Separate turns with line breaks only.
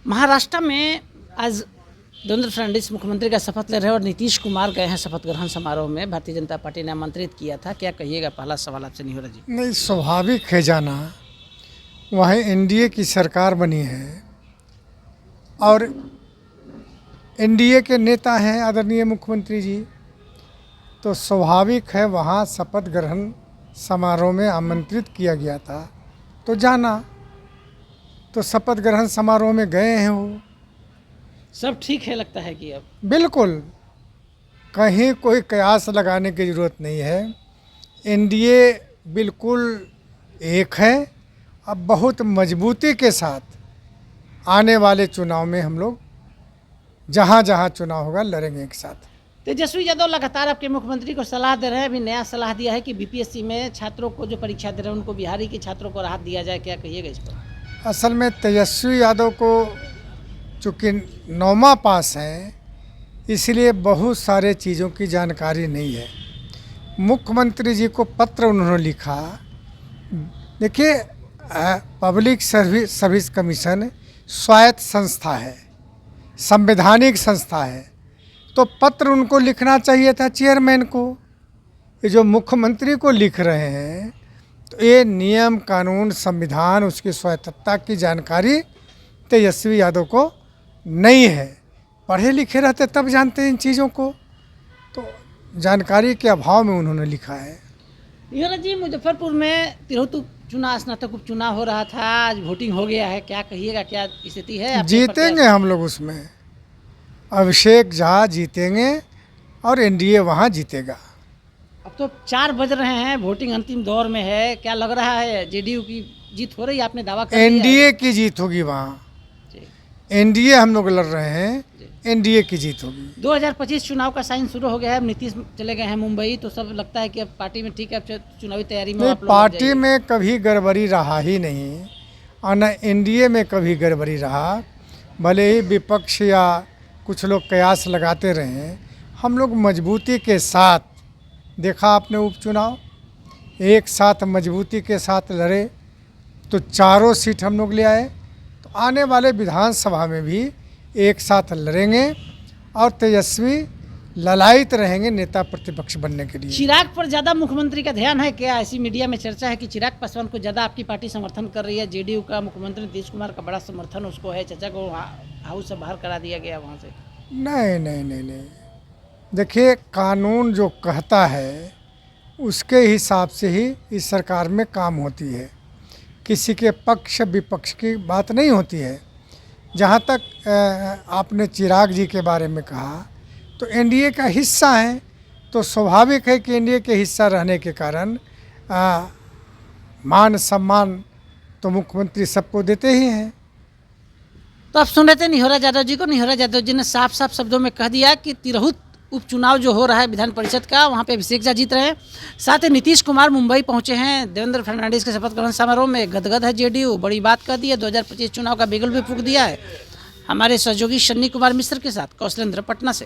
महाराष्ट्र में आज देवेंद्र फडणवीस मुख्यमंत्री का शपथ ले रहे हैं और नीतीश कुमार गए हैं शपथ ग्रहण समारोह में। भारतीय जनता पार्टी ने आमंत्रित किया था, क्या कहिएगा? पहला सवाल आपसे निहोरा जी।
नहीं, स्वाभाविक है जाना। वहाँ एनडीए की सरकार बनी है और एनडीए के नेता हैं आदरणीय मुख्यमंत्री जी, तो स्वाभाविक है वहाँ शपथ ग्रहण समारोह में आमंत्रित किया गया था तो जाना। तो शपथ ग्रहण समारोह में गए हैं वो।
सब ठीक है लगता है कि अब
बिल्कुल कहीं कोई कयास लगाने की ज़रूरत नहीं है। एनडीए बिल्कुल एक है। अब बहुत मजबूती के साथ आने वाले चुनाव में हम लोग जहाँ जहाँ चुनाव होगा लड़ेंगे एक साथ।
तेजस्वी यादव लगातार आपके मुख्यमंत्री को सलाह दे रहे हैं। अभी नया सलाह दिया है कि बीपीएससी में छात्रों को जो परीक्षा दे रहे हैं उनको बिहारी के छात्रों को राहत दिया जाए, क्या कहिएगा इस पर?
असल में तेजस्वी यादव को चूँकि 9वां पास है, इसलिए बहुत सारे चीज़ों की जानकारी नहीं है। मुख्यमंत्री जी को पत्र उन्होंने लिखा। देखिए, पब्लिक सर्विस कमीशन स्वायत्त संस्था है, संवैधानिक संस्था है, तो पत्र उनको लिखना चाहिए था चेयरमैन को। ये जो मुख्यमंत्री को लिख रहे हैं तो ये नियम कानून संविधान उसकी स्वायत्तता की जानकारी तेजस्वी यादव को नहीं है। पढ़े लिखे रहते तब जानते हैं इन चीज़ों को, तो जानकारी के अभाव में उन्होंने लिखा है।
निहोरा जी, मुजफ्फरपुर में तिरहुत उपचुनाव, स्नातक उपचुनाव हो रहा था, आज वोटिंग हो गया है, क्या कहिएगा? क्या स्थिति है?
जीतेंगे हम लोग उसमें। अभिषेक झा जीतेंगे और एनडीए वहाँ जीतेगा।
अब तो 4 बज रहे हैं, वोटिंग अंतिम दौर में है, क्या लग रहा है जेडीयू की जीत हो रही है? आपने दावा कर दिया है।
एनडीए की जीत होगी वहाँ। एनडीए हम लोग लड़ रहे हैं, एनडीए की जीत होगी।
2025 चुनाव का साइन शुरू हो गया है। अब नीतीश चले गए हैं मुंबई, तो सब लगता है कि अब पार्टी में ठीक है, अब चुनावी तैयारी में आप लोग
पार्टी में कभी गड़बड़ी रहा ही नहीं और न एनडीए में कभी गड़बड़ी रहा। भले ही विपक्ष या कुछ लोग कयास लगाते रहे, हम लोग मजबूती के साथ, देखा आपने उपचुनाव, एक साथ मजबूती के साथ लड़े तो चारों सीट हम लोग ले आए। तो आने वाले विधानसभा में भी एक साथ लड़ेंगे और तेजस्वी ललायित रहेंगे नेता प्रतिपक्ष बनने के लिए।
चिराग पर ज़्यादा मुख्यमंत्री का ध्यान है क्या? ऐसी मीडिया में चर्चा है कि चिराग पासवान को ज़्यादा आपकी पार्टी समर्थन कर रही है। जेडीयू का मुख्यमंत्री नीतीश कुमार का बड़ा समर्थन उसको है, चाचा को हाउस से बाहर करा दिया गया वहाँ से।
नहीं नहीं नहीं नहीं, देखिए, कानून जो कहता है उसके हिसाब से ही इस सरकार में काम होती है। किसी के पक्ष विपक्ष की बात नहीं होती है। जहाँ तक आपने चिराग जी के बारे में कहा, तो एनडीए का हिस्सा है, तो स्वाभाविक है कि एनडीए के हिस्सा रहने के कारण मान सम्मान तो मुख्यमंत्री सबको देते ही हैं।
तो आप सुन रहे थे निहोरा यादव जी को। निहोरा यादव जी ने साफ साफ शब्दों में कह दिया कि तिरहुत उपचुनाव जो हो रहा है विधान परिषद का, वहाँ पे अभिषेक झा जीत रहे हैं। साथ ही नीतीश कुमार मुंबई पहुँचे हैं। देवेंद्र फडणवीस के शपथ ग्रहण समारोह में गदगद है जेडीयू। बड़ी बात कह दी है, 2025 चुनाव का बिगुल भी फूंक दिया है। हमारे सहयोगी शन्नी कुमार मिश्र के साथ कौशलेंद्र, पटना से।